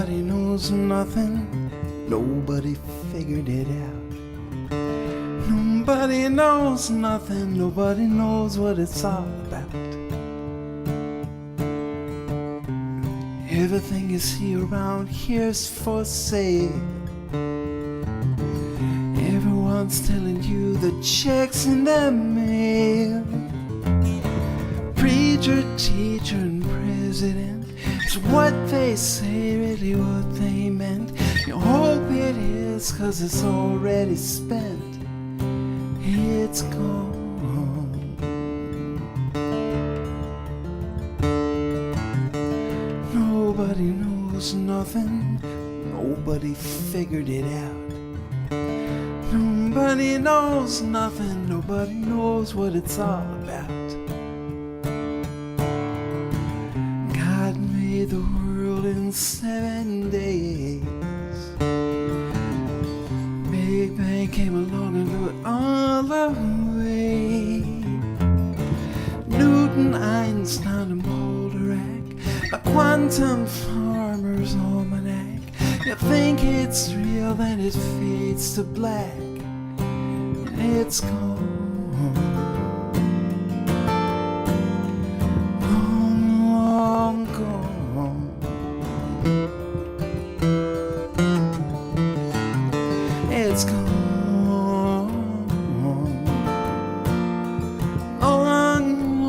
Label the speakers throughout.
Speaker 1: Nobody knows nothing, nobody figured it out. Nobody knows nothing, nobody knows what it's all about. Everything you see around here's for sale. Everyone's telling you the check's in the mail. Preacher, teacher, and president, it's what they say, really what they meant. You hope it is, 'cause it's already spent. It's gone. Nobody knows nothing, nobody figured it out. Nobody knows nothing, nobody knows what it's all about. God made the world in 7 days. Big Bang came along and blew it all away. Newton, Einstein, and Bolderac, a quantum farmer's almanac. You think it's real, then it fades to black, and it's gone. Long, long gone. It's gone. Long,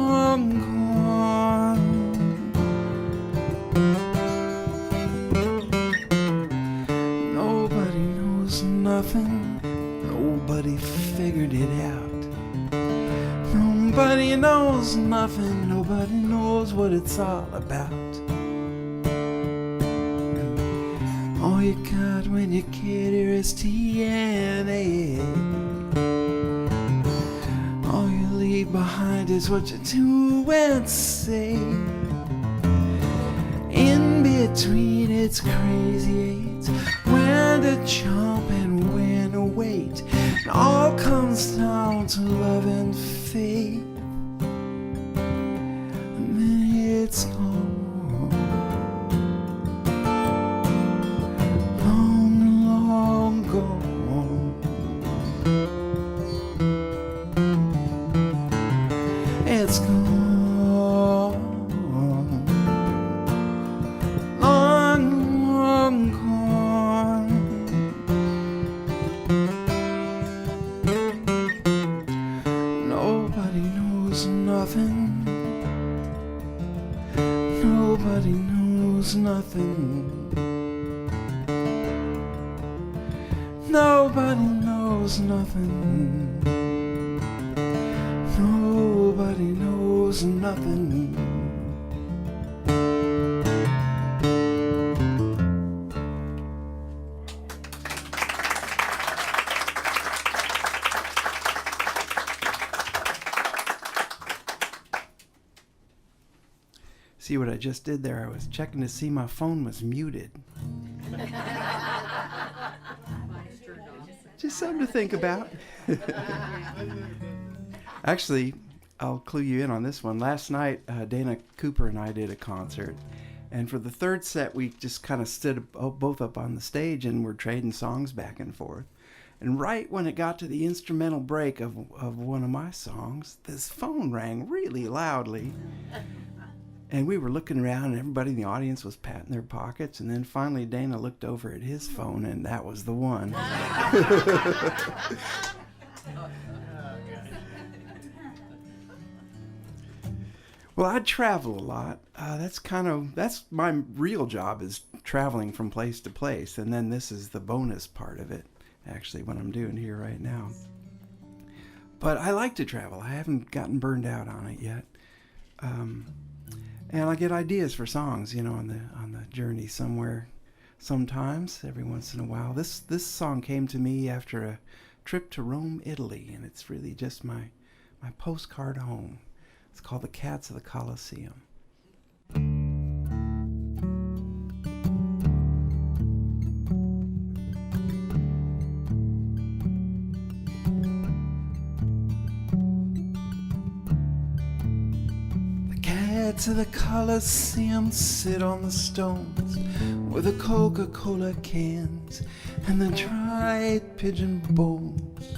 Speaker 1: long gone. Nobody knows nothing, nobody figured it out. Nobody knows nothing, nobody knows what it's all about. All you got when you kid here is TNA. All you leave behind is what you do and say. In between it's crazy eights, when to jump and when to wait. It all comes down to love and faith, and then it's gone. Long, long gone. It's gone. Long, long gone. Nobody knows nothing. Nobody knows nothing. Nobody knows nothing. Nobody knows nothing. See what I just did there? I was checking to see my phone was muted. Just something to think about. Actually, I'll clue you in on this one. Last night, Dana Cooper and I did a concert. And for the third set, we just kind of stood both up on the stage and were trading songs back and forth. And right when it got to the instrumental break of one of my songs, this phone rang really loudly. And we were looking around, and everybody in the audience was patting their pockets. And then finally, Dana looked over at his phone, and that was the one. Well, I travel a lot. That's my real job, is traveling from place to place. And then this is the bonus part of it, actually, what I'm doing here right now. But I like to travel. I haven't gotten burned out on it yet. And I get ideas for songs, on the journey somewhere. Sometimes, every once in a while. This song came to me after a trip to Rome, Italy, and it's really just my postcard home. It's called The Cats of the Colosseum. cats of the Colosseum sit on the stones with the Coca-Cola cans and the dried pigeon bones,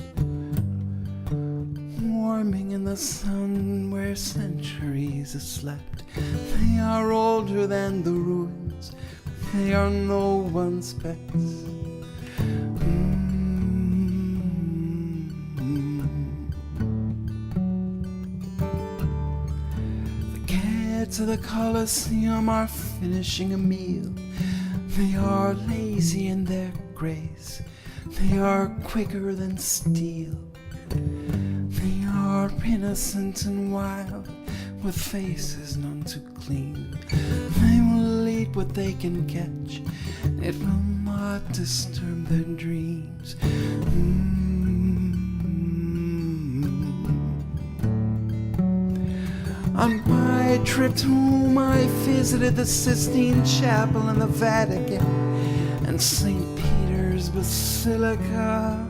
Speaker 1: warming in the sun where centuries have slept. They are older than the ruins, they are no one's pets. To the Colosseum are finishing a meal. They are lazy in their grace. They are quicker than steel. They are innocent and wild, with faces none too clean. They will eat what they can catch. It will not disturb their dreams. On my trip to Rome, I visited the Sistine Chapel and the Vatican and St. Peter's Basilica.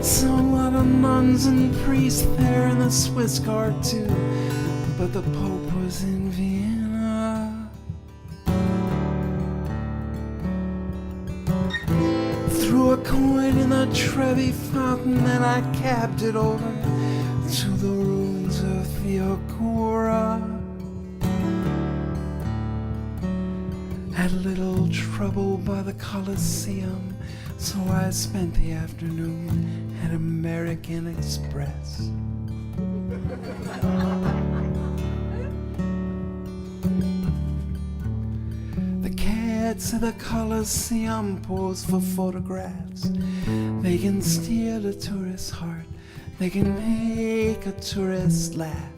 Speaker 1: Saw a lot of nuns and priests there and the Swiss Guard too, but the Pope was in Vienna. Threw a coin in the Trevi fountain and I capped it over to the ruins of the Agora. Had a little trouble by the Colosseum, so I spent the afternoon at American Express. The cats of the Colosseum pose for photographs. They can steal a tourist's heart. They can make a tourist laugh.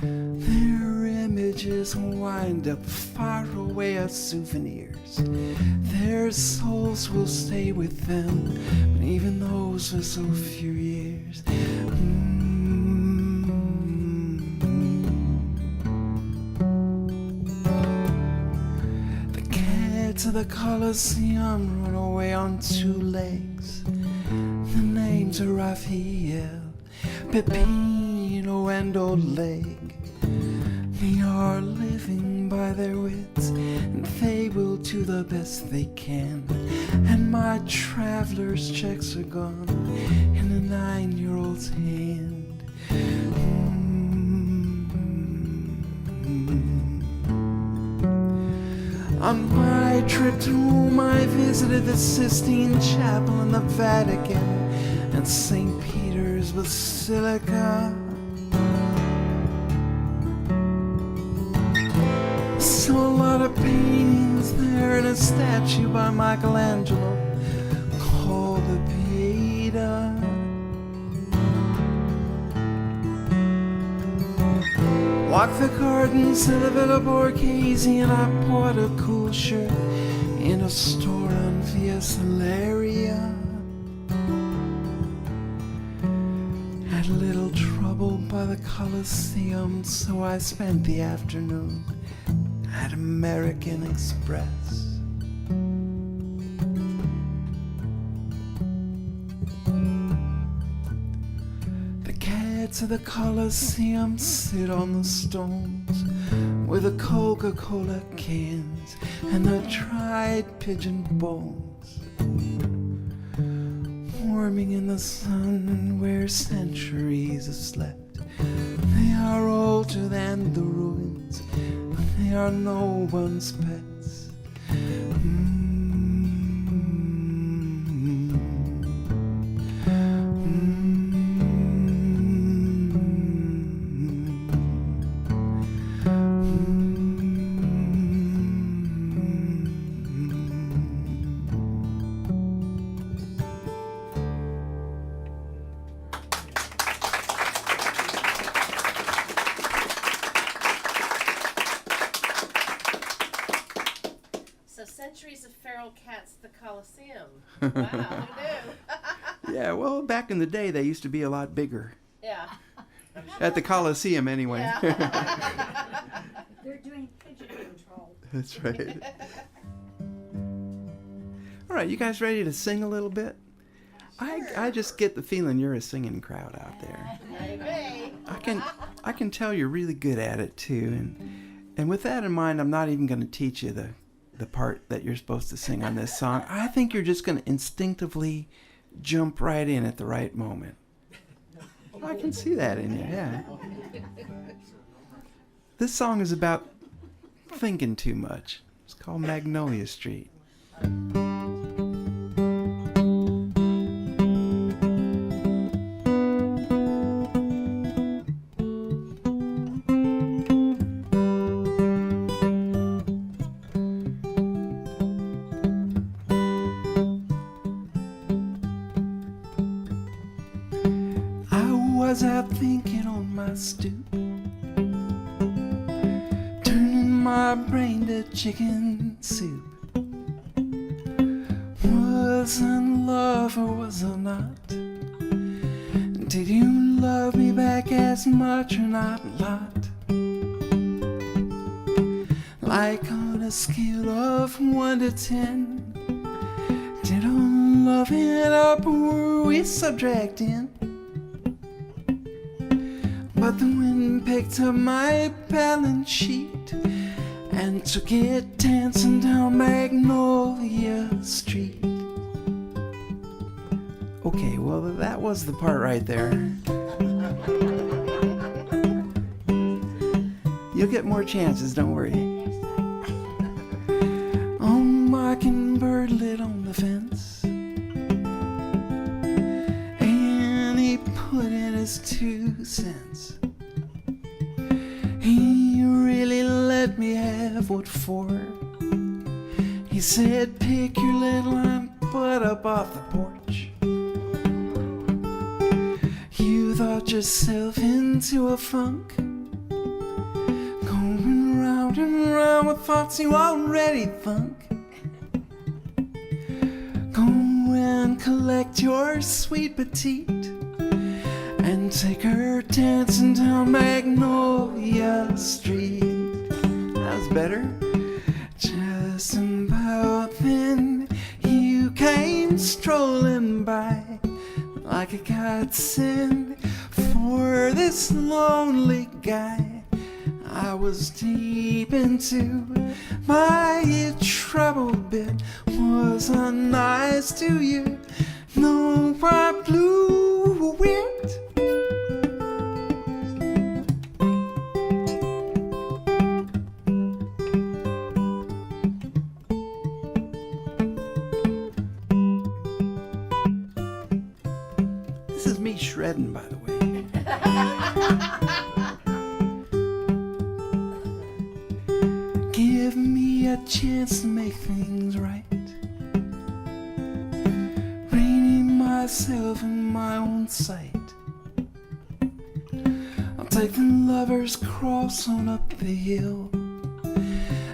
Speaker 1: Their images wind up far away as souvenirs. Their souls will stay with them, but even those for so few years. The cats of the Colosseum run away on two legs. The names are Raphael, Peppino, and Oleg. They are living by their wits, and they will do the best they can. And my traveler's checks are gone in a 9-year-old's hand. On my trip to Rome, I visited the Sistine Chapel and the Vatican and St. Peter's Basilica. Saw a lot of paintings there and a statue by Michelangelo called the Pieta. Walked the gardens of the Villa Borghese and I bought a cool shirt in a store on Via Salaria. Had a little trouble by the Colosseum, so I spent the afternoon at American Express. The cats of the Colosseum sit on the stones with the Coca-Cola cans and the dried pigeon bones, warming in the sun where centuries have slept. They are older than the ruins, they are no one's pets.
Speaker 2: Centuries of feral cats at the Colosseum. Wow, who knew?
Speaker 1: Yeah, well, back in the day, they used to be a lot bigger.
Speaker 2: Yeah.
Speaker 1: At the Colosseum, anyway.
Speaker 2: Yeah.
Speaker 3: They're doing pigeon control.
Speaker 1: That's right. All right, you guys ready to sing a little bit? I just get the feeling you're a singing crowd out there.
Speaker 2: Maybe.
Speaker 1: I can tell you're really good at it too, and with that in mind, I'm not even going to teach you the part that you're supposed to sing on this song. I think you're just going to instinctively jump right in at the right moment. I can see that in you, yeah. This song is about thinking too much. It's called Magnolia Street. I was out thinking on my stoop, turning my brain to chicken soup. Was I in love or was I not? Did you love me back as much or not a lot? Like on a scale of 1 to 10, did our love end up or were we subtracting? But the wind picked up my balance sheet and took it dancing down Magnolia Street. Okay, well, that was the part right there. You'll get more chances, don't worry. Oh, mockingbird lit on the fence, and he put in his 2 cents. He really let me have what for. He said, pick your little butt up off the porch. You thought yourself into a funk, going round and round with thoughts you already thunk. Go and collect your sweet petite and take her dancing down Magnolia Street. That was better. Just about then you came strolling by like a godsend for this lonely guy. I was deep into my trouble bit. Was I nice to you? No, I blew it. This is me shredding, by the way. Give me a chance to make things right, reining myself in my own sight. I'll take the lover's cross on up the hill,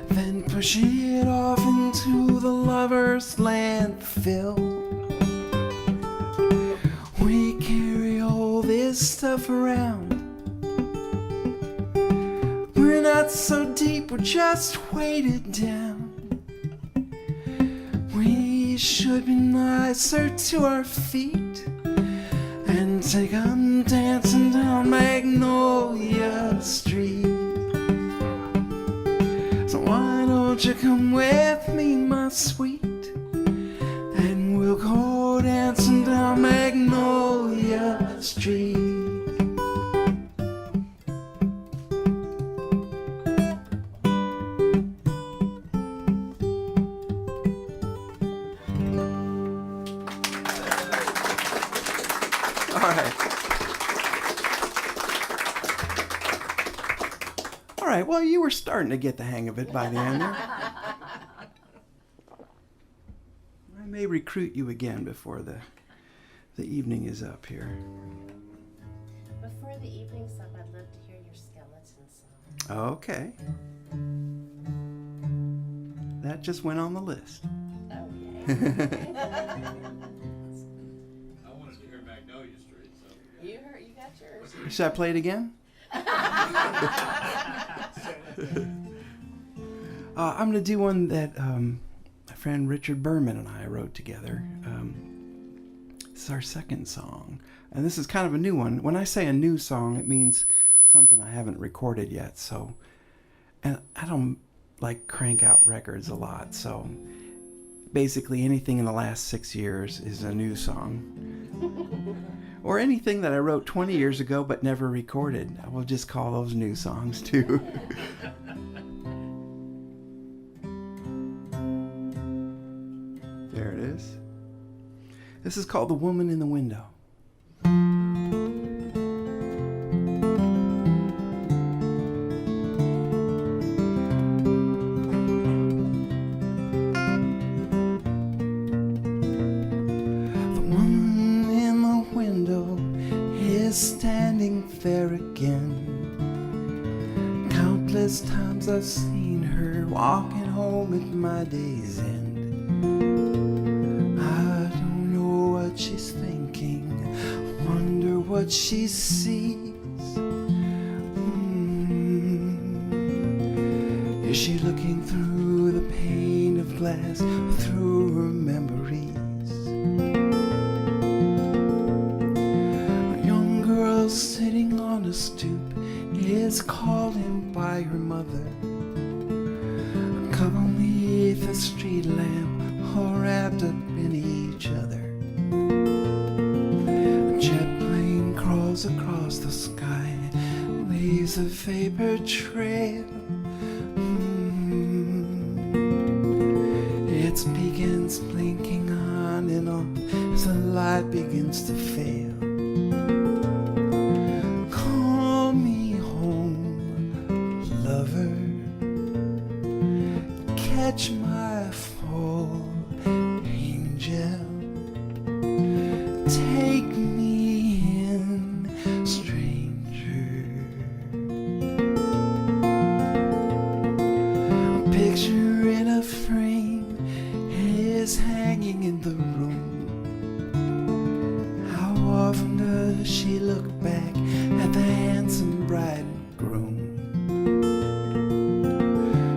Speaker 1: then push it off into the lover's landfill. We carry all this stuff around. We're not so deep, we're just weighted down. We should be nicer to our feet and take 'em dancing down Magnolia Street. So why don't you come with me, my sweet, and we'll go dancing down Magnolia Street. All right, well, you were starting to get the hang of it by the end there. I may recruit you again before the evening is up here.
Speaker 2: Before the evening's up, I'd love to hear your skeleton song.
Speaker 1: Okay. That just went on the list.
Speaker 2: Okay.
Speaker 4: I wanted to hear Magnolia Street, so.
Speaker 2: You got yours.
Speaker 1: Should I play it again? I'm going to do one that my friend Richard Berman and I wrote together. This is our second song. And this is kind of a new one. When I say a new song, it means something I haven't recorded yet. So, and I don't like crank out records a lot. So basically anything in the last 6 years is a new song. Or anything that I wrote 20 years ago but never recorded. I will just call those new songs too. There it is. This is called The Woman in the Window. The woman in the window is standing there again. Countless times I've seen her walking home at my day's end. She's thinking, wonder what she sees. Is she looking through the pane of glass, through her memories? A young girl sitting on a stoop is called by her mother. Come beneath a street lamp, all wrapped up in each other. Across the sky, leaves a vapor trail. It begins blinking on and off as the light begins to fail. Call me home, lover. Catch my fall, angel. Take me, hanging in the room. How often does she look back at the handsome bride and groom?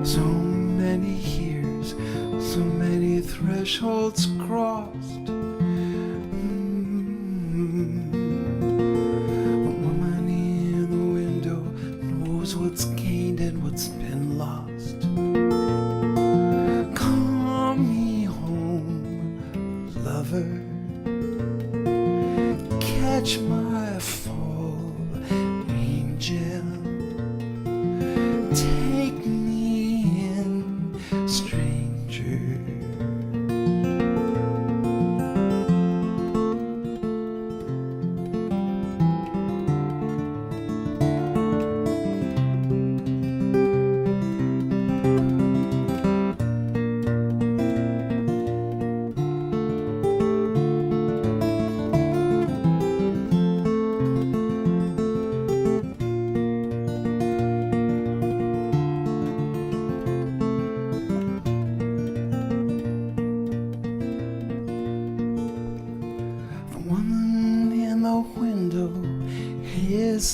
Speaker 1: So many years, so many thresholds crossed. The woman in the window knows what's gained and what's been lost. Catch my fall, angel. Take me in, stranger.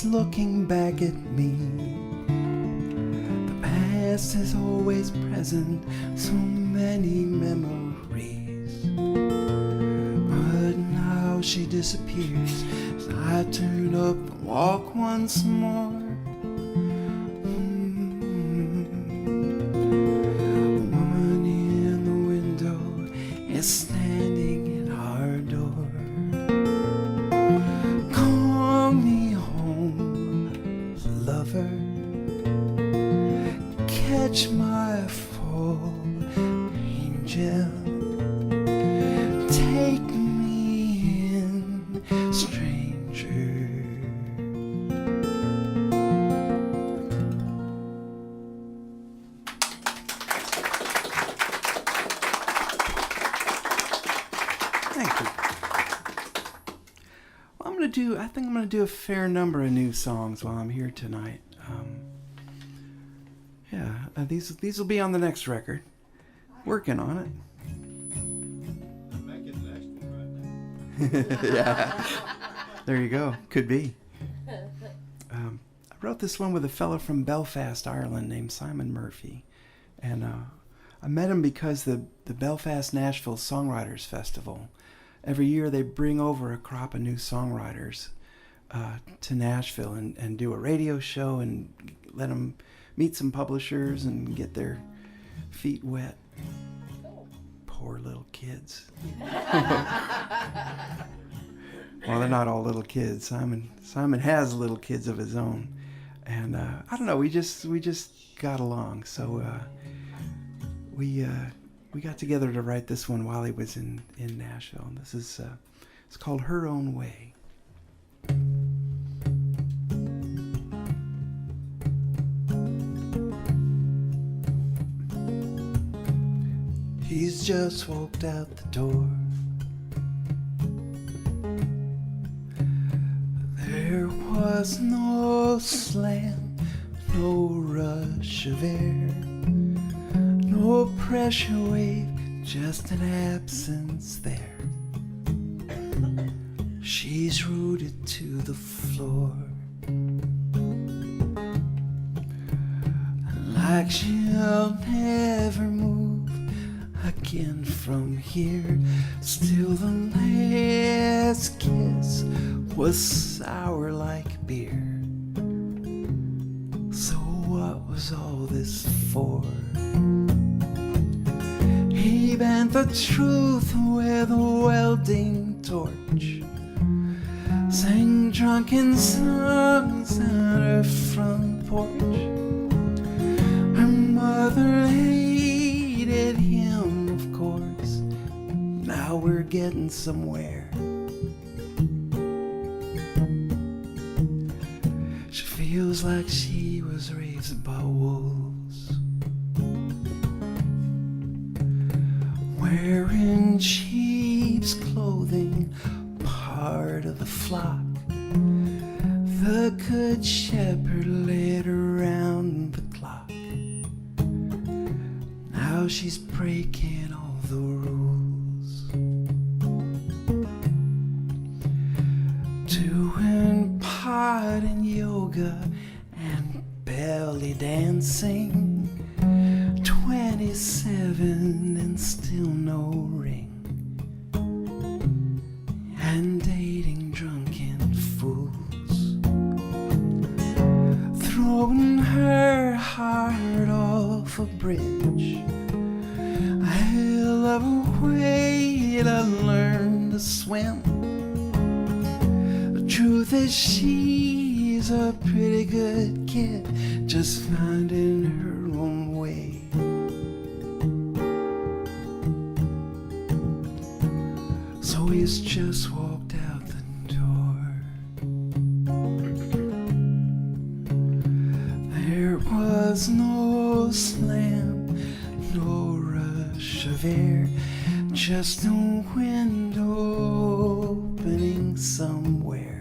Speaker 1: Looking back at me, the past is always present, so many memories, but now she disappears as I turn up and walk once more. The woman in the window is standing at our door. Lover, catch my fall, angel. Take me in, stranger. Thank you. I think I'm going to do a fair number of new songs while I'm here tonight. These will be on the next record. Working on it.
Speaker 4: I'm making the next one right now.
Speaker 1: Yeah. There you go. Could be. I wrote this one with a fella from Belfast, Ireland named Simon Murphy. And I met him because the Belfast Nashville Songwriters Festival every year they bring over a crop of new songwriters to Nashville and do a radio show and let them meet some publishers and get their feet wet. Poor little kids. Well, they're not all little kids. Simon has little kids of his own, and I don't know. We just got along. So we got together to write this one while he was in Nashville. And this is it's called Her Own Way. He's just walked out the door. There was no slam, no rush of air, no pressure wave, just an absence there. She's rooted to the floor, like she'll never move again from here. Still the last kiss was sour like beer. So what was all this for? He bent the truth with a welding torch, sang drunken songs on her front porch. Her mother hated him, of course. Now we're getting somewhere. She feels like she was raised by wolves, wearing sheep's clothing, part of the flock. The good shepherd led around the clock. Now she's breaking all the rules, doing pot and yoga and belly dancing. 27 and still no ring, and dating drunken fools, throwing her heart off a bridge. A hell of a way to learn to swim. The truth is she's a pretty good kid, just finding her own way. So he's just walked out the door. There was no slam, no rush of air, just a window opening somewhere.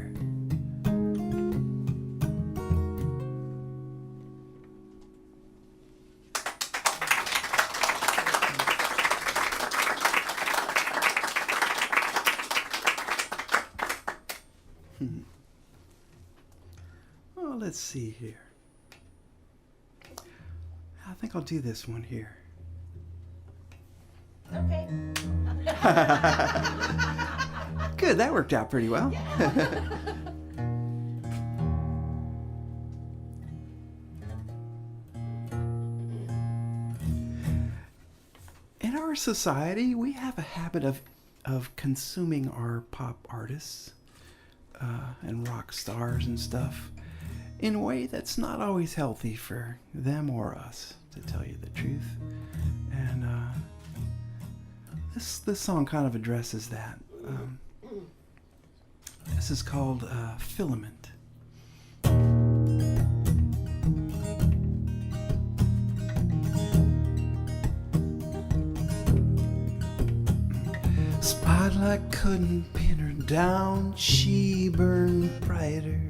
Speaker 1: Well, let's see here. I think I'll do this one here.
Speaker 2: Okay.
Speaker 1: Good, that worked out pretty well. In our society, we have a habit of consuming our pop artists and rock stars and stuff in a way that's not always healthy for them or us, to tell you the truth. And this song kind of addresses that. This is called Filament. Spotlight couldn't pin her down, she burned brighter.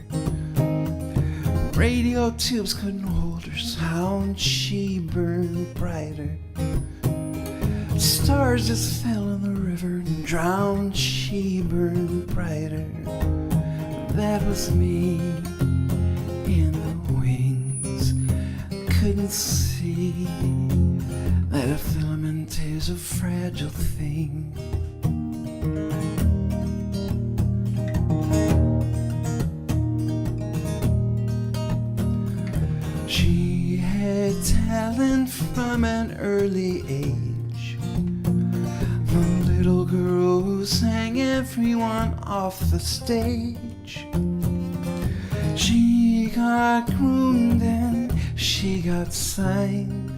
Speaker 1: Radio tubes couldn't hold her sound, she burned brighter. Stars just fell in the river and drowned, she burned brighter. That was me in the wings. Couldn't see that a filament is a fragile thing. She had talent from an early age. The little girl who sang everyone off the stage. She got groomed and she got signed.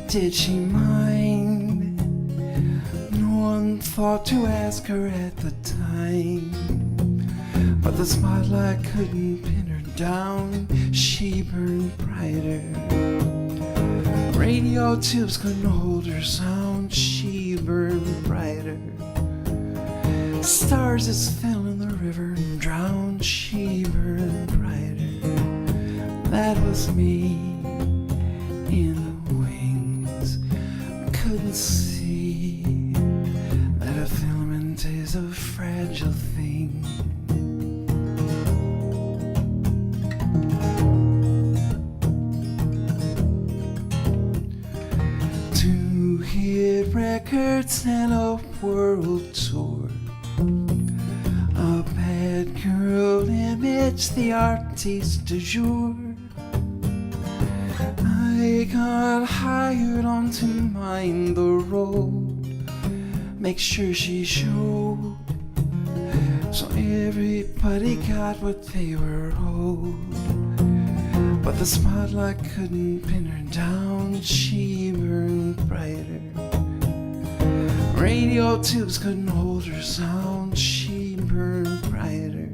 Speaker 1: Did she mind? No one thought to ask her at the time. But the spotlight couldn't pin her down. She burned brighter. Radio tubes couldn't hold her sound. She burned brighter. Stars just fell in the river and drowned. She burned brighter. That was me in the wings. Couldn't see that a filament is a fragile thing. Two hit records and a world tour. A bad girl image, the artiste du jour. I got hired on to mind the road, make sure she showed, so everybody got what they were owed. But the spotlight couldn't pin her down. She burned brighter. Radio tubes couldn't hold her sound. She burned brighter.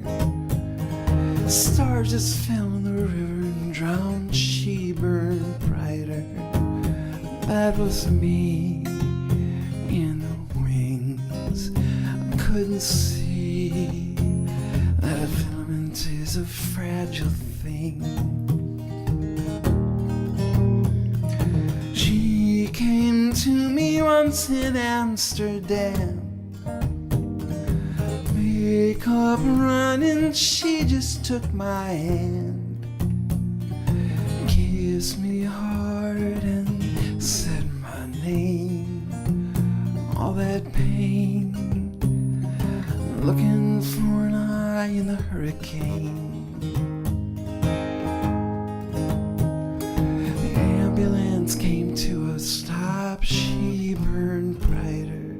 Speaker 1: Stars just fell in the river and drowned. She burned brighter. That was me in the wings. I couldn't see that a filament is a fragile thing. She came to me once in Amsterdam. Makeup running, she just took my hand, kissed me hard and said my name. All that pain, looking for an eye in the hurricane. The ambulance came to a stop. She burned brighter.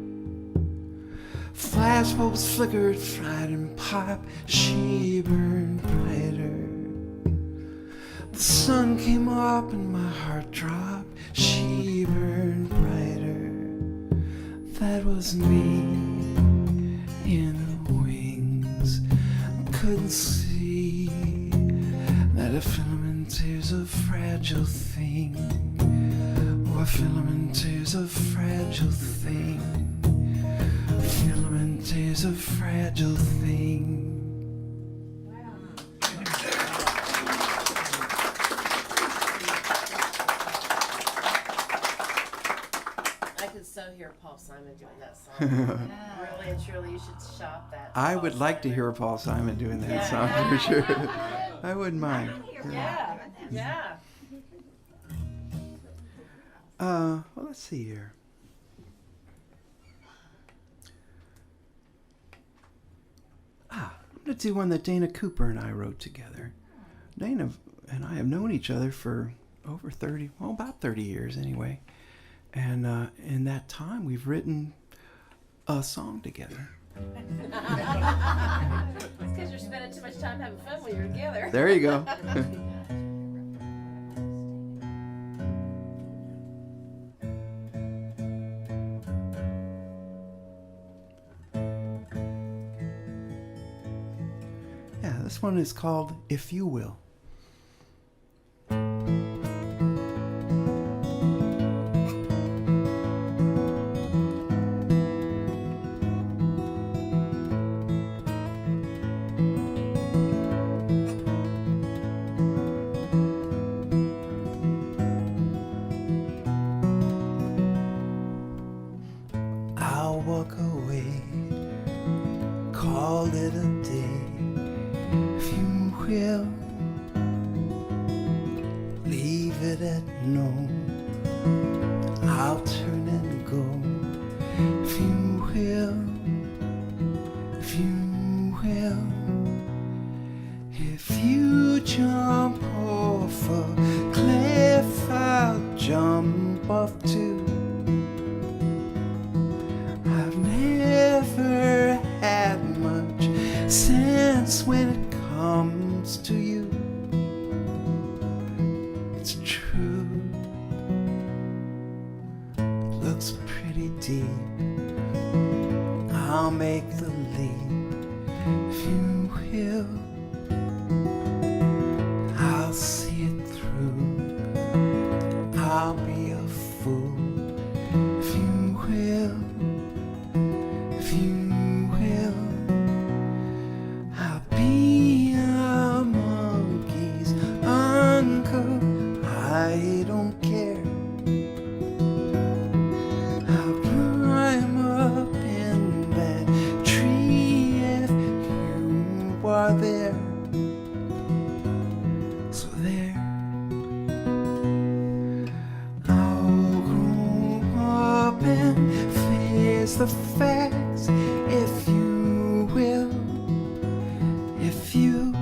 Speaker 1: Flashbulbs flickered, fried and pop. She burned brighter. The sun came up and my heart dropped. She burned brighter. That was me in the wings. I couldn't see that a filament is a fragile thing. Oh, a filament is a fragile thing. A filament is a fragile thing.
Speaker 2: I could so hear Paul Simon doing that song. Really and truly, you should shop that.
Speaker 1: I
Speaker 2: Paul
Speaker 1: would like to
Speaker 2: Simon.
Speaker 1: hear Paul Simon doing that
Speaker 2: Yeah.
Speaker 1: song for sure. I wouldn't mind.
Speaker 2: Yeah, yeah.
Speaker 1: Well, let's see here. I'm going to do one that Dana Cooper and I wrote together. Dana and I have known each other for over 30, well, about 30 years anyway. And in that time, we've written a song together.
Speaker 2: It's because you're spending too much time having fun when you're together.
Speaker 1: There you go. Yeah, this one is called If You Will. I'll walk away, call it a day, if you will. Leave it at no, I'll turn and go, if you will. If you jump off a cliff, I'll jump off too. I've never had much sense when it comes to you. It's true, it looks pretty deep. I'll make the leap if you will. I'll see it through. I'll be a fool if you will. If you will, I'll be a monkey's uncle. I don't care. I'll climb up in that tree if you are there. So there, I'll grow up and face the facts if you will, if you.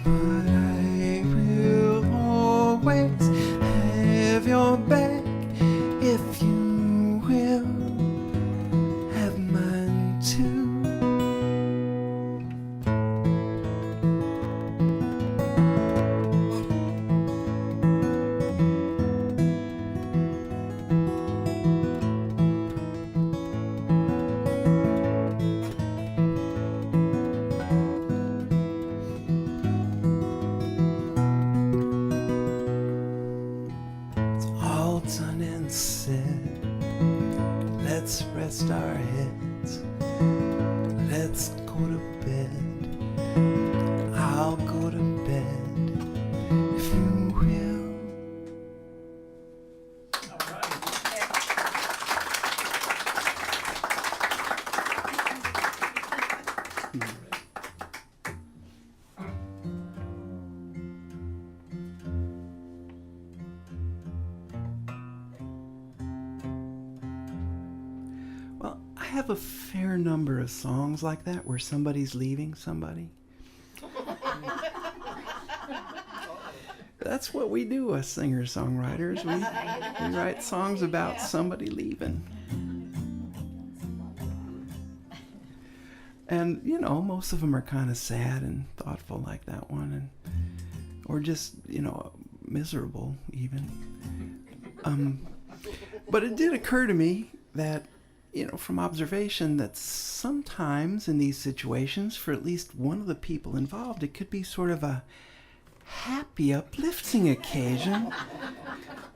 Speaker 1: But I will always have your back if you will have mine too. All done and said. Let's rest our heads. Let's go to bed. I'll go to bed if you will. Well, I have a fair number of songs like that where somebody's leaving somebody. That's what we do as singer-songwriters. We write songs about somebody leaving. And, you know, most of them are kind of sad and thoughtful like that one, and or just, you know, miserable even. But it did occur to me that, you know, from observation, that sometimes in these situations, for at least one of the people involved, it could be sort of a happy, uplifting occasion.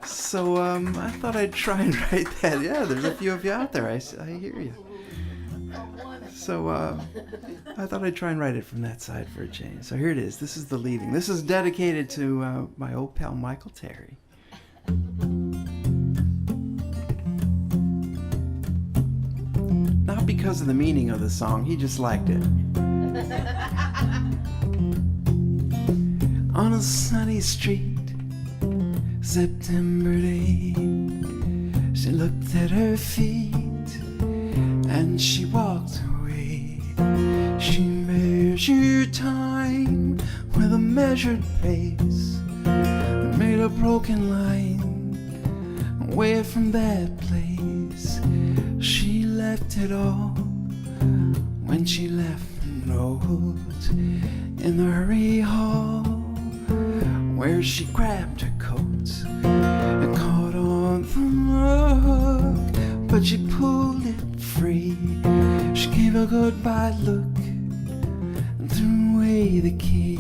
Speaker 1: So I thought I'd try and write that. Yeah, there's a few of you out there. I hear you. So I thought I'd try and write it from that side for a change. So here it is. This is The Leaving. This is dedicated to my old pal Michael Terry. Not because of the meaning of the song, he just liked it. On a sunny street, September day, she looked at her feet and she walked away. She measured time with a measured pace and made a broken line away from that place. She left it all when she left a note in the hurry hall where she grabbed her coat and caught on the rug, but she pulled it free. She gave a goodbye look and threw away the key.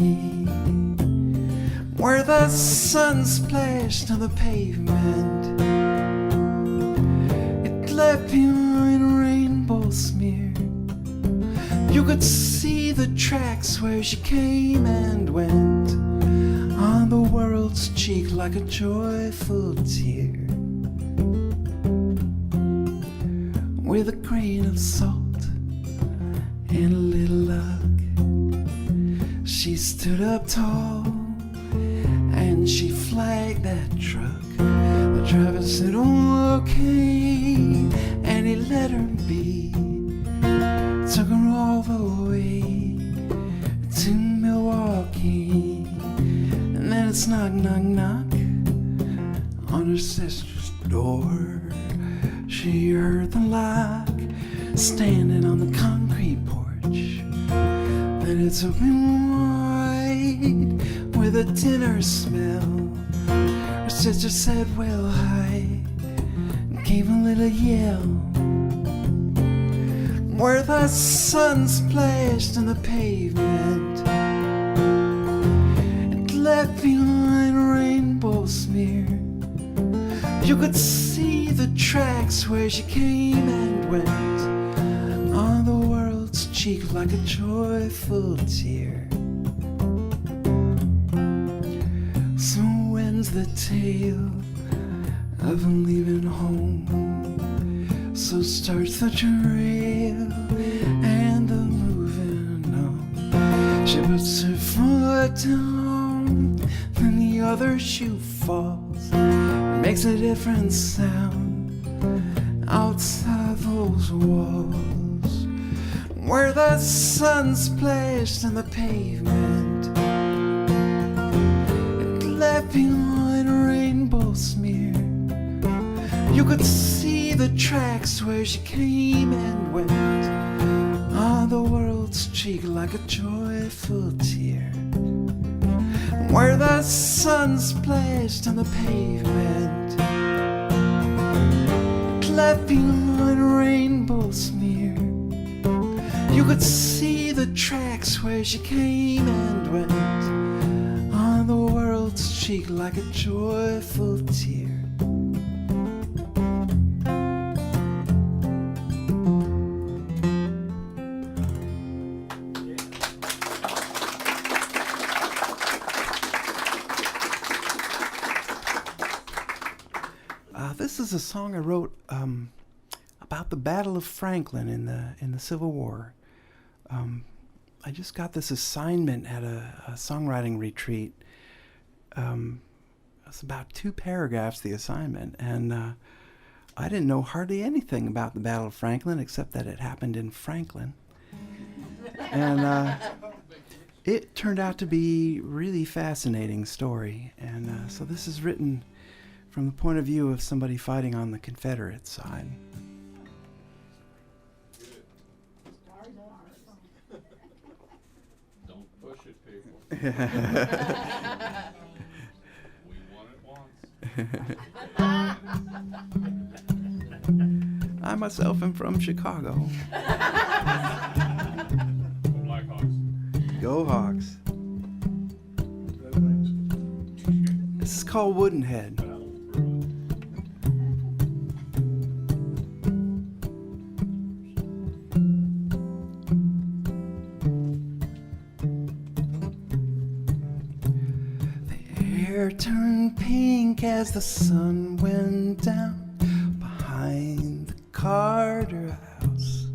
Speaker 1: Where the sun splashed on the pavement, it left you in a rainbow smear. You could see the tracks where she came and went on the world's cheek like a joyful tear. With a grain of salt and a little luck, she stood up tall and she flagged that truck. The driver said, "Oh, okay," and he let her be. Took her all the way it's knock, knock, knock on her sister's door. She heard the lock standing on the concrete porch. Then it's open wide with a dinner smell. Her sister said, well, hi, and gave a little yell. Where the sun splashed on the pavement, it left behind a rainbow smear. You could see the tracks where she came and went on the world's cheek like a joyful tear. So when's the tale of leaving home? So starts the trail and the moving on. She puts her foot down, then the other shoe falls. It makes a different sound outside those walls. Where the sun splashed on the pavement, it left behind a rainbow smear. You could see the tracks where she came and went on the world's cheek like a joyful tear. Where the sun splashed on the pavement, it left behind a rainbow smear. You could see the tracks where she came and went on the world's cheek like a joyful tear. This is a song I wrote about the Battle of Franklin in the Civil War. I just got this assignment at a songwriting retreat. It's about 2 paragraphs, the assignment, and I didn't know hardly anything about the Battle of Franklin except that it happened in Franklin. And it turned out to be a really fascinating story. And so this is written from the point of view of somebody fighting on the Confederate side.
Speaker 4: Don't push it, people. We want it once.
Speaker 1: I myself am from Chicago.
Speaker 4: Blackhawks.
Speaker 1: Go Hawks. This is called Woodenhead. Turned pink as the sun went down behind the Carter house.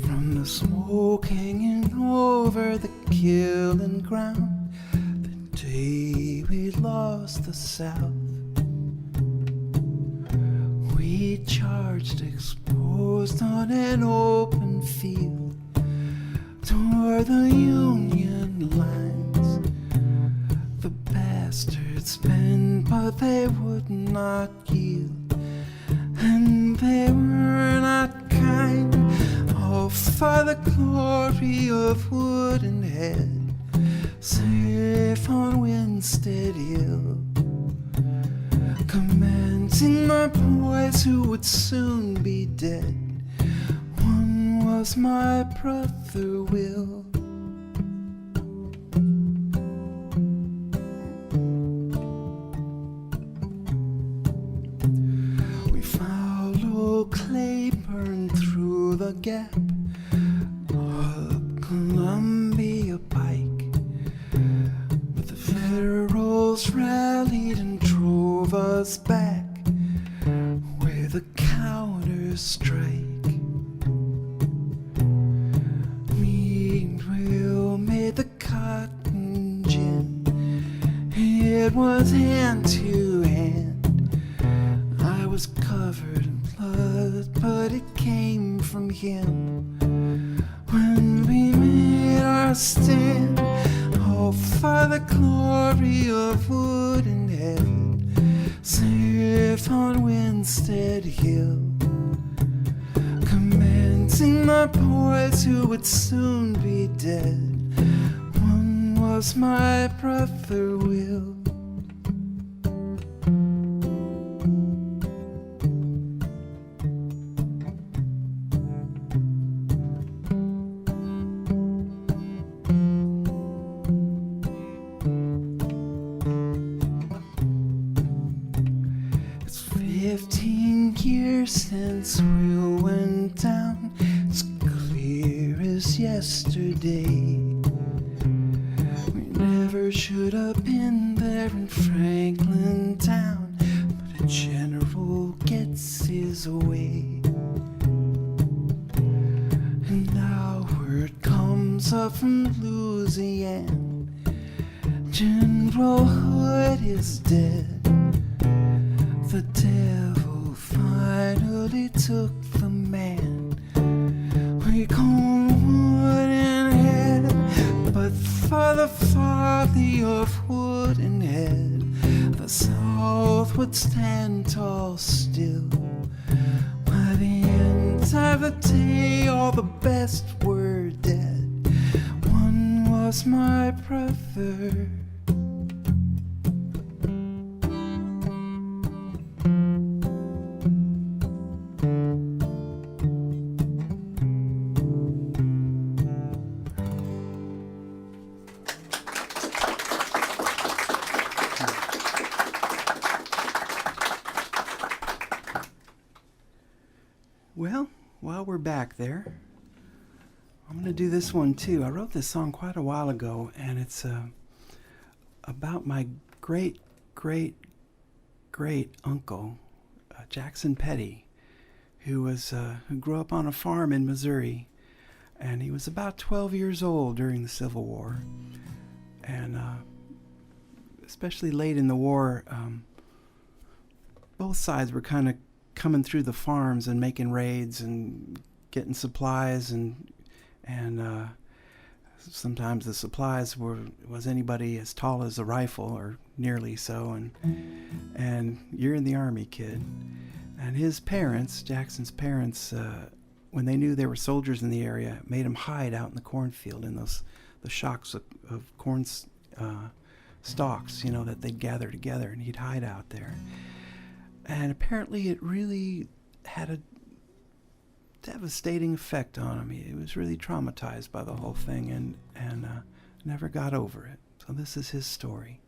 Speaker 1: From the smoke hanging over the killing ground, the day we lost the South, we charged exposed on an open field toward the Union lines. The bastards bent, but they would not yield, and they were not kind. Oh, for the glory of Woodenhead, safe on Winstead Hill, commanding my boys who would soon be dead. One was my brother Will. Claiborne through the gap up Columbia Pike, but the Federals rallied and drove us back with a counter strike. Meanwhile made the cotton gin. It was hand to hand. I was covered in blood, but it came from him. When we made our stand, oh, for the the glory of Woodenhead, safe on Winstead Hill, commencing my boys who would soon be dead. One was my brother Will. It's 15 years since Will went down, as clear as yesterday. We never should have been there in Franklin town, but a general gets his way. And now word comes up from Louisiana, General Hood is dead. The devil finally took the man. We call Woodenhead, but for the folly of Woodenhead, the South would stand tall still. By the end of the day, all the best were dead. One was my brother. Well, while we're back there, I'm going to do this one too. I wrote this song quite a while ago, and it's about my great uncle, Jackson Petty, who grew up on a farm in Missouri, and he was about 12 years old during the Civil War, and especially late in the war, both sides were kind of coming through the farms and making raids and getting supplies, and sometimes the supplies was anybody as tall as a rifle or nearly so, and you're in the army, kid. And his parents, Jackson's parents, when they knew there were soldiers in the area, made him hide out in the cornfield in the shocks of corn stalks, that they'd gather together, and he'd hide out there. And apparently it really had a devastating effect on him. He was really traumatized by the whole thing and never got over it. So this is his story.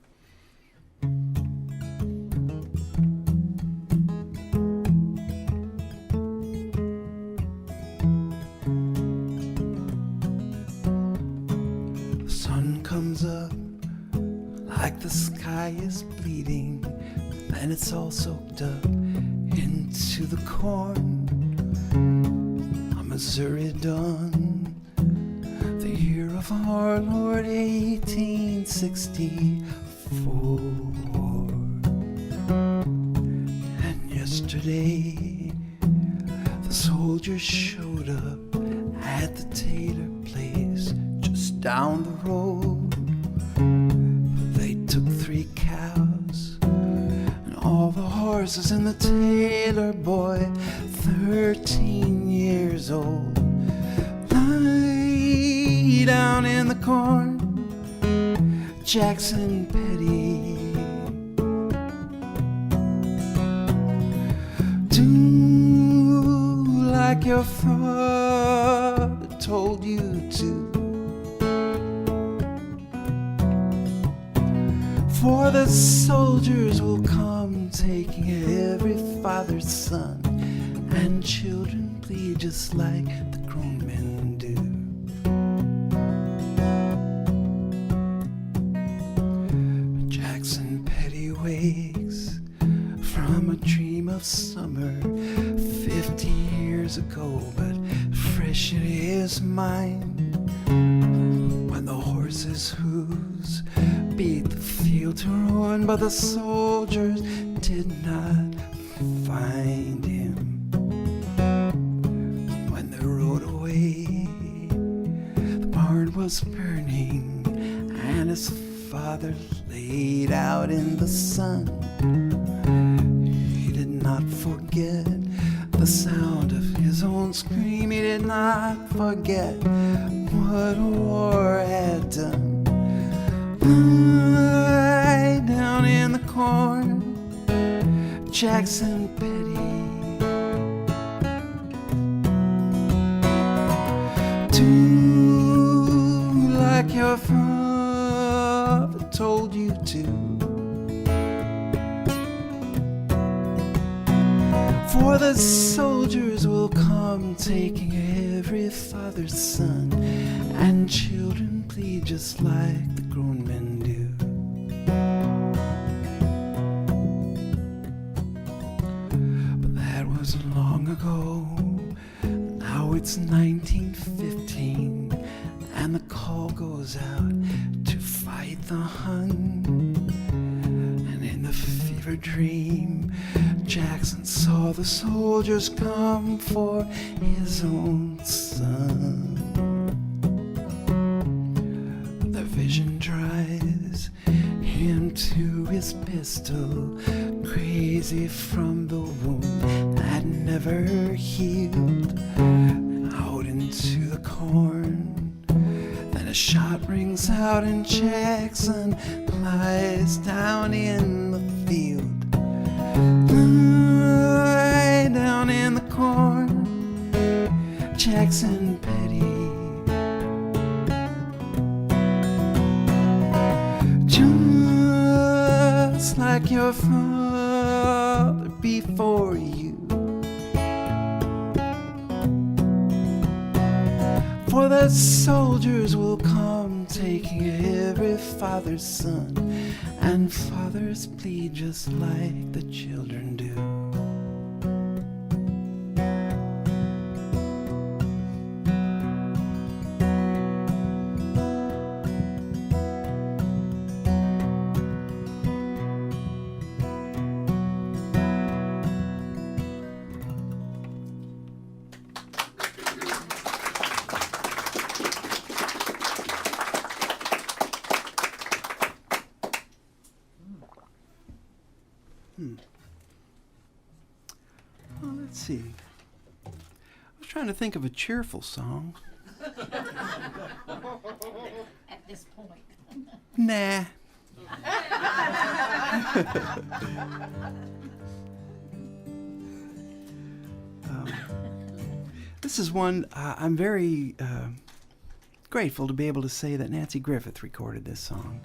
Speaker 1: The sun comes up like the sky is bleeding, and it's all soaked up into the corn. A Missouri dawn, the year of our Lord 1864. And yesterday, the soldiers showed up at the tailor place just down the road. They took 3 cows, all the horses, and the tailor boy, 13 years old, lie down in the corn. Jackson Petty, do like your father told you to. For the soldiers will come, taking every father's son, and children bleed just like the grown men do. Jackson Petty wakes from a dream of summer 50 years ago, but fresh in his mind, when the horses' hooves beat the field to ruin, but the soldiers did not find him. When they rode away, the barn was burning, and his father laid out in the sun. He did not forget the sound of his own scream. He did not forget what war had done. Lie down in the corn, Jackson Petty. Do like your father told you to. For the soldiers will come taking every father's son, and children plead just like the grown men do. But that was long ago. Now it's 1915, and the call goes out to fight the Hun. And in the fever dream, Jackson saw the soldiers come for his own son. The vision drives him to his pistol, crazy from the wound that never healed. Out into the corn, then a shot rings out and Jackson lies down in the field. Lie down in the corn, Jackson Petty. Just like your father before you. For the soldiers will come taking every father's son, and fathers plead just like the children do. Well, let's see. I was trying to think of a cheerful song.
Speaker 3: At this point.
Speaker 1: Nah. This is one I'm very grateful to be able to say that Nancy Griffith recorded this song.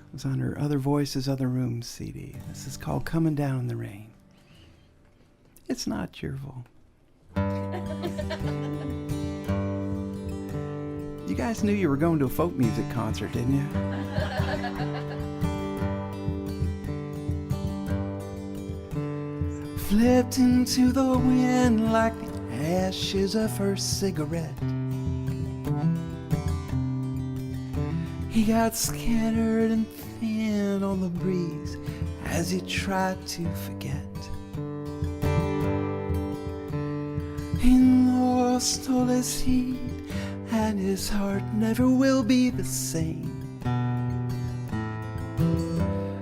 Speaker 1: It was on her Other Voices, Other Rooms CD. This is called Coming Down in the Rain. It's not cheerful. You guys knew you were going to a folk music concert, didn't you? Flipped into the wind like the ashes of her cigarette. He got scattered and thin on the breeze as he tried to forget. He lost all his heat, and his heart never will be the same.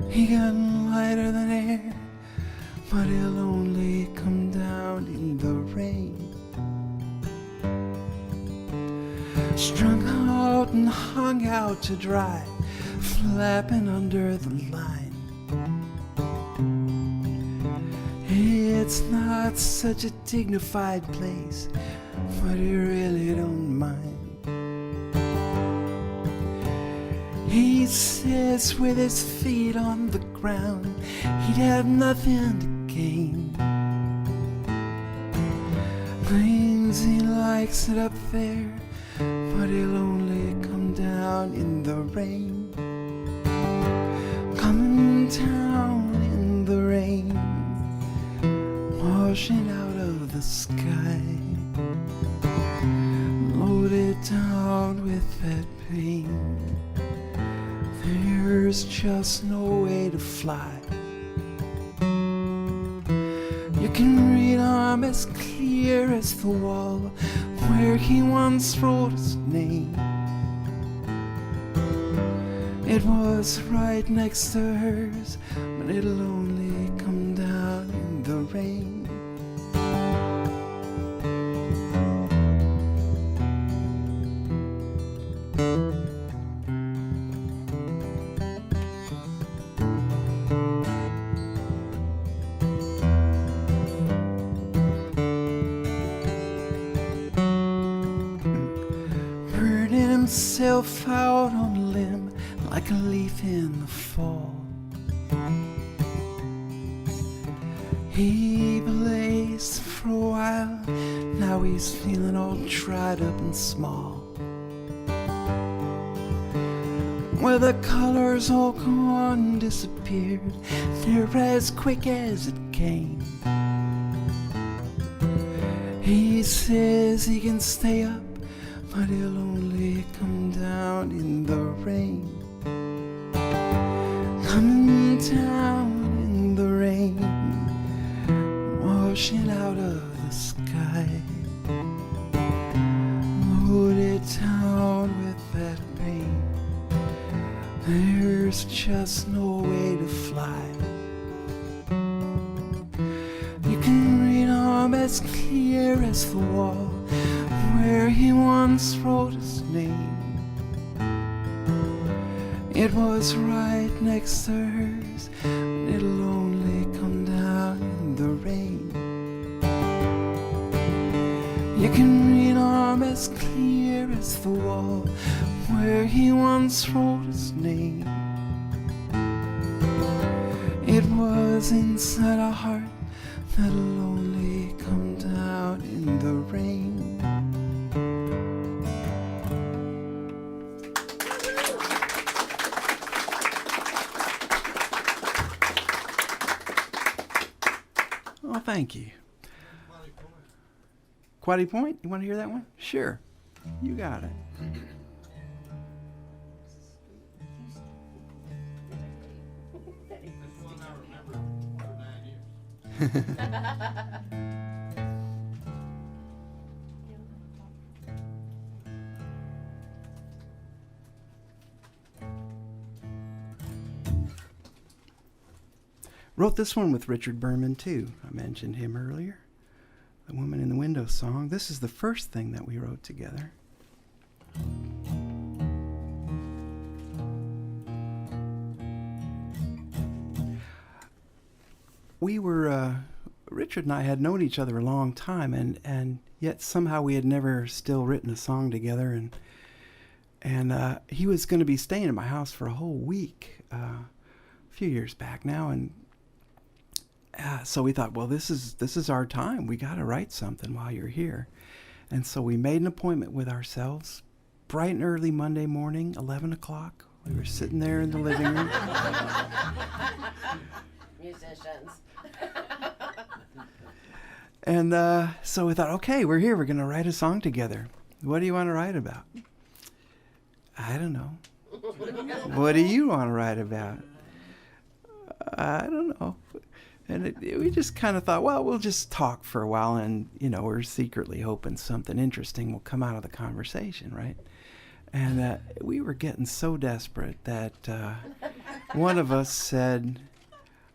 Speaker 1: He got lighter than air, but he'll only come down in the rain. Strung out and hung out to dry, flapping under the line. It's not such a dignified place, but he really don't mind. He sits with his feet on the ground, he'd have nothing to gain. Claims he likes it up there, but he'll only come down in the rain. Coming down in the rain, washing out of the sky, loaded down with that pain. There's just no way to fly. You can read him as clear as the wall where he once wrote his name. It was right next to hers, but it'll only come down in the rain. Burning himself out on a limb like a leaf in the fall. He blazed for a while, now he's feeling all dried up and small. Where the colors all gone disappeared, they're as quick as it came. He says he can stay up, but he'll only come down in the rain. Coming down in the rain, washing out of the sky. Loaded down with that pain, there's just no way to fly. You can read them as clear as the wall where he once wrote his name. It was right next to hers, and it'll only come down in the rain. You can read them as clear as the wall where he once wrote his name. It was inside a heart that'll only come down in the rain. Oh, thank you. Quaddy Point? You want to hear that one? Sure. You got it.
Speaker 4: That's one I remember for 9 years.
Speaker 1: Wrote this one with Richard Berman too. I mentioned him earlier. The Woman in the Window song. This is the first thing that we wrote together. We were, Richard and I had known each other a long time, and yet somehow we had never still written a song together. And he was going to be staying at my house for a whole week a few years back now, and so we thought, well, this is our time. We got to write something while you're here. And so we made an appointment with ourselves, bright and early Monday morning, 11 o'clock. We were sitting there in the living room.
Speaker 2: Musicians.
Speaker 1: And so we thought, okay, we're here. We're going to write a song together. What do you want to write about? I don't know. What do you want to write about? I don't know. And we just kind of thought, well, we'll just talk for a while, and, you know, we're secretly hoping something interesting will come out of the conversation, right? And we were getting so desperate that one of us said,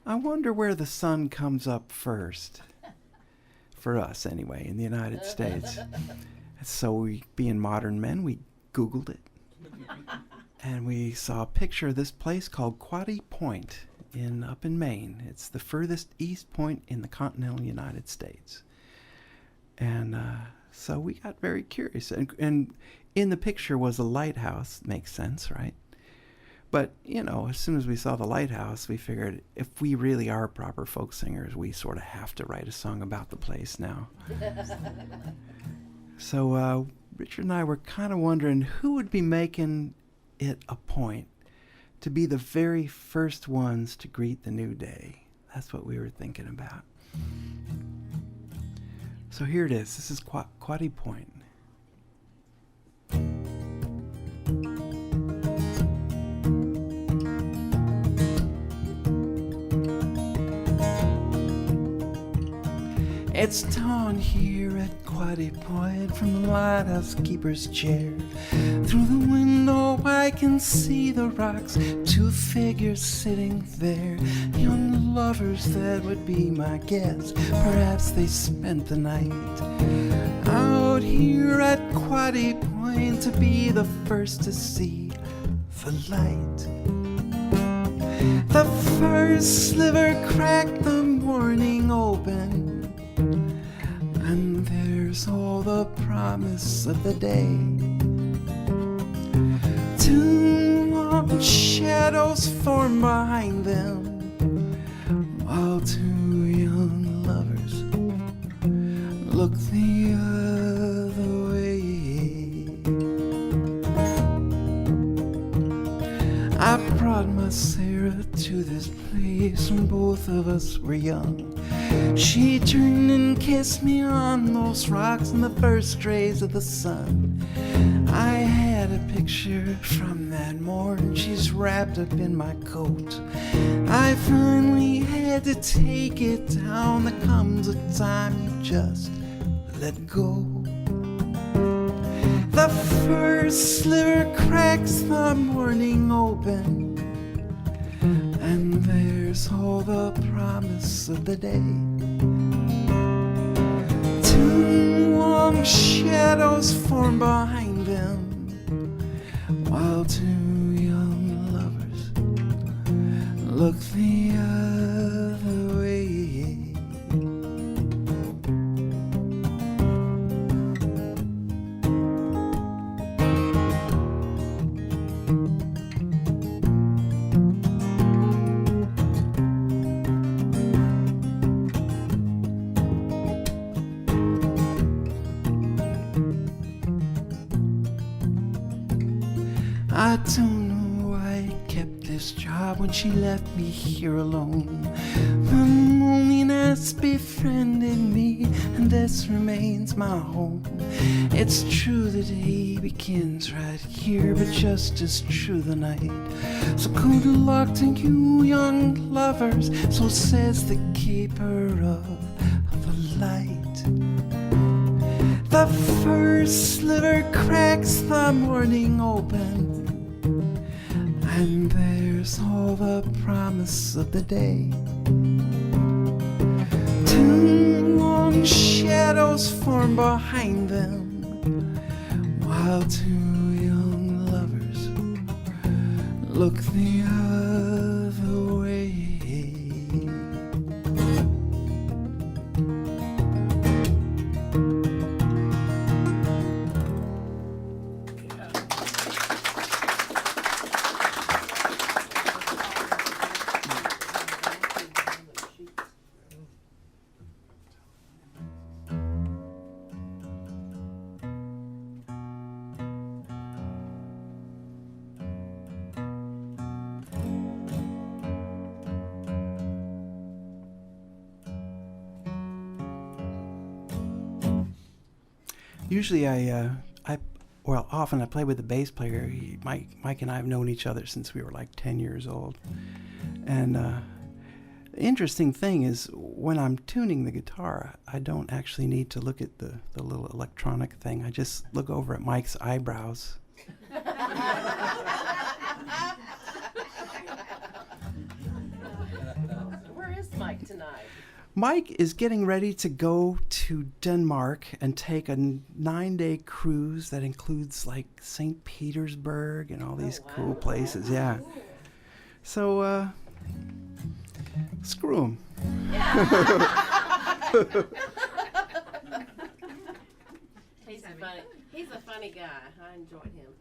Speaker 1: I wonder where the sun comes up first. For us, anyway, in the United States. So we, being modern men, we Googled it. And we saw a picture of this place called Quaddy Point up in Maine. It's the furthest east point in the continental United States. And so we got very curious. And in the picture was a lighthouse. Makes sense, right? But, you know, as soon as we saw the lighthouse, we figured if we really are proper folk singers, we sort of have to write a song about the place now. So Richard and I were kind of wondering who would be making it a point to be the very first ones to greet the new day. That's what we were thinking about. So here it is. This is Quaddy Point. It's dawn here at Quaddy Quaddy Point from the lighthouse keeper's chair. Through the window I can see the rocks, two figures sitting there. Young lovers, that would be my guess. Perhaps they spent the night out here at Quaddy Point to be the first to see the light. The first sliver cracked the morning open, and there's all the promise of the day. Two long shadows form behind them, while two young lovers look the other way. I brought my Sarah to this place when both of us were young. She turned and kissed me on those rocks in the first rays of the sun. I had a picture from that morn. She's wrapped up in my coat. I finally had to take it down. There comes a time you just let go. The first sliver cracks the morning open, and there's all the promise of the day. Two long shadows form behind them, while two young lovers look the other way. I don't know why I kept this job when she left me here alone. The loneliness befriended me, and this remains my home. It's true the day begins right here, but just as true the night. So good luck to you young lovers, so says the keeper of the light. The first sliver cracks the morning open, and there's all the promise of the day. Two long shadows form behind them, while two young lovers look the other way. Usually often I play with the bass player. Mike and I have known each other since we were like 10 years old. And the interesting thing is when I'm tuning the guitar, I don't actually need to look at the little electronic thing. I just look over at Mike's eyebrows.
Speaker 2: Where is Mike tonight?
Speaker 1: Mike is getting ready to go to Denmark and take a 9-day cruise that includes like St. Petersburg and all these cool places. Yeah. So, screw him.
Speaker 2: He's a funny guy. I enjoyed him.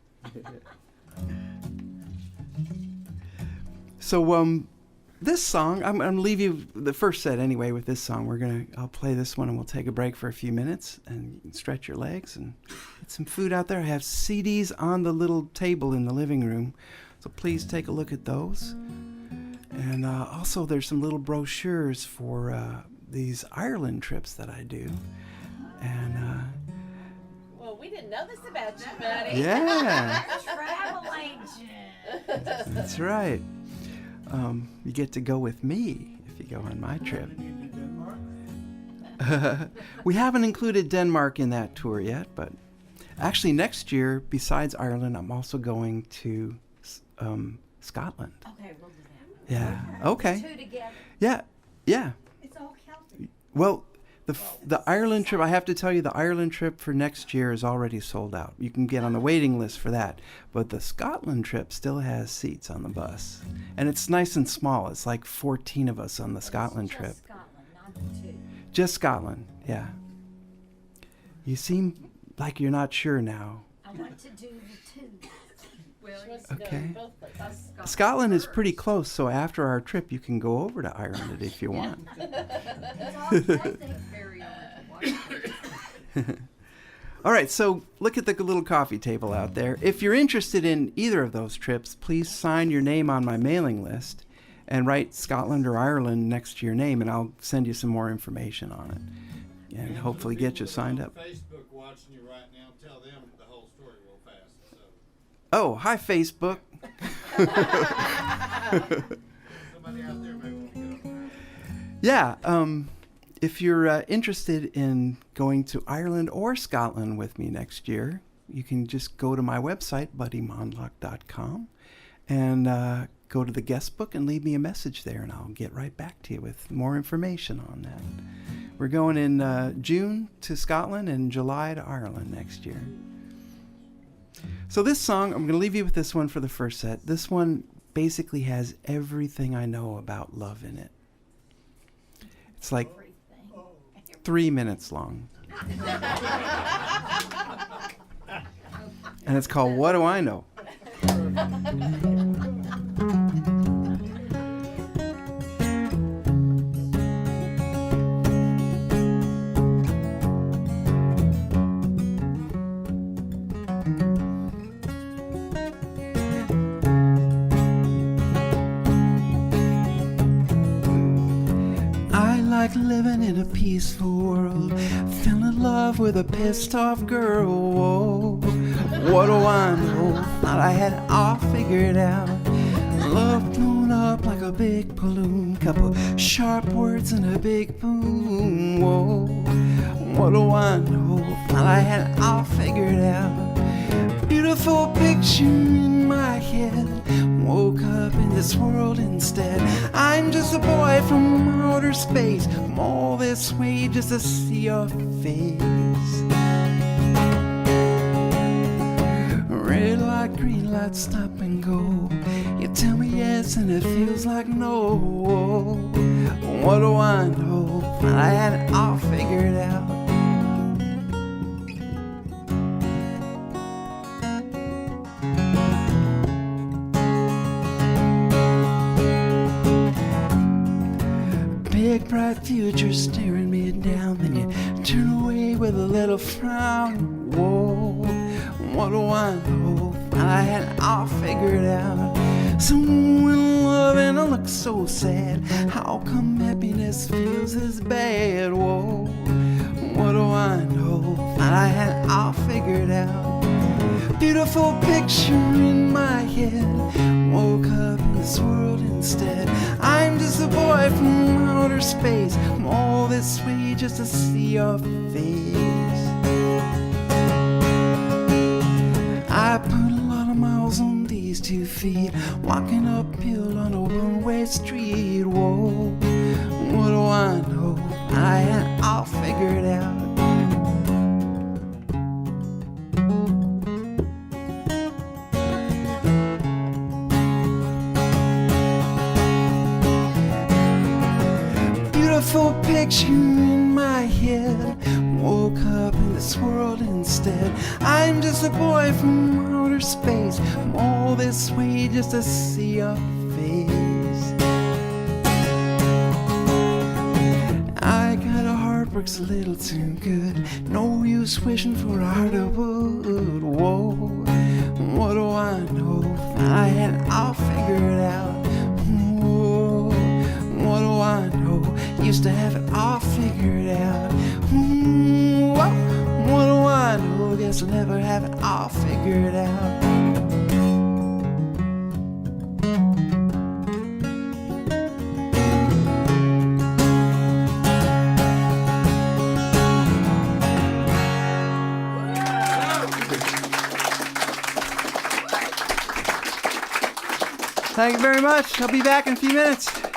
Speaker 1: So, this song, I'm going to leave you the first set anyway with this song. I'll play this one and we'll take a break for a few minutes and stretch your legs and get some food out there. I have CDs on the little table in the living room, so please take a look at those. And also there's some little brochures for these Ireland trips that I do. And
Speaker 2: well, we didn't know this about you, buddy.
Speaker 1: yeah,
Speaker 3: Travel agent.
Speaker 1: that's right. You get to go with me if you go on my trip. We haven't included Denmark in that tour yet, but actually next year, besides Ireland, I'm also going to Scotland.
Speaker 3: Okay, we'll do that.
Speaker 1: Yeah. Okay.
Speaker 3: Two together.
Speaker 1: Yeah. Yeah.
Speaker 3: It's all Celtic.
Speaker 1: Well, the Ireland trip, I have to tell you, the Ireland trip for next year is already sold out. You can get on the waiting list for that. But the Scotland trip still has seats on the bus. And it's nice and small. It's like 14 of us on the Scotland trip.
Speaker 3: Just Scotland, not the two.
Speaker 1: Just Scotland, yeah. You seem like you're not sure now.
Speaker 3: I want to do the two.
Speaker 2: She wants to go
Speaker 1: Okay.
Speaker 2: to both places.
Speaker 1: Scotland is pretty close, so after our trip, you can go over to Ireland if you want.
Speaker 3: It's all Celtic.
Speaker 1: All right, so look at the little coffee table out there. If you're interested in either of those trips, please sign your name on my mailing list and write Scotland or Ireland next to your name, and I'll send you some more information on it and hopefully get you signed up.
Speaker 4: Facebook watching you right now, tell them the whole story real fast. So.
Speaker 1: Oh, hi, Facebook.
Speaker 4: Somebody out there may want to get on that.
Speaker 1: Yeah, if you're interested in going to Ireland or Scotland with me next year, you can just go to my website, buddymondlock.com, and go to the guest book and leave me a message there, and I'll get right back to you with more information on that. We're going in June to Scotland and July to Ireland next year. So this song, I'm going to leave you with this one for the first set. This one basically has everything I know about love in it. It's like 3 minutes long. And it's called What Do I Know? Like living in a peaceful world, fell in love with a pissed off girl. Whoa, what do I know? Thought I had it all figured out. Love blown up like a big balloon, couple sharp words and a big boom. Whoa, what do I know? Thought I had it all figured out. Beautiful picture in my head, woke up in this world instead. I'm just a boy from outer space, I'm all this way just to see your face. Red light, green light, stop and go. You tell me yes and it feels like no. What do I know? I had it all figured out. Big bright future staring me down, then you turn away with a little frown. Whoa, what do I know? I had it all figured out. So in love and I look so sad. How come happiness feels as bad? Whoa, what do I know? I had it all figured out. Beautiful picture in my head, woke up in this world instead. I'm just a boy from outer space, I'm all this way just to see your face. I put a lot of miles on these 2 feet, walking uphill on a one-way street. Whoa, what do I know? I had it all figured out. Beautiful picture in my head, woke up in this world instead. I'm just a boy from outer space, I'm all this way just to see your face. I got a heart works a little too good, no use wishing for a heart of wood. Whoa, what do I know? I had it all figured out. Whoa, what do I know? Used to have it all figured out. What do I know? Guess I'll never have it all figured out. Thank you very much. I'll be back in a few minutes.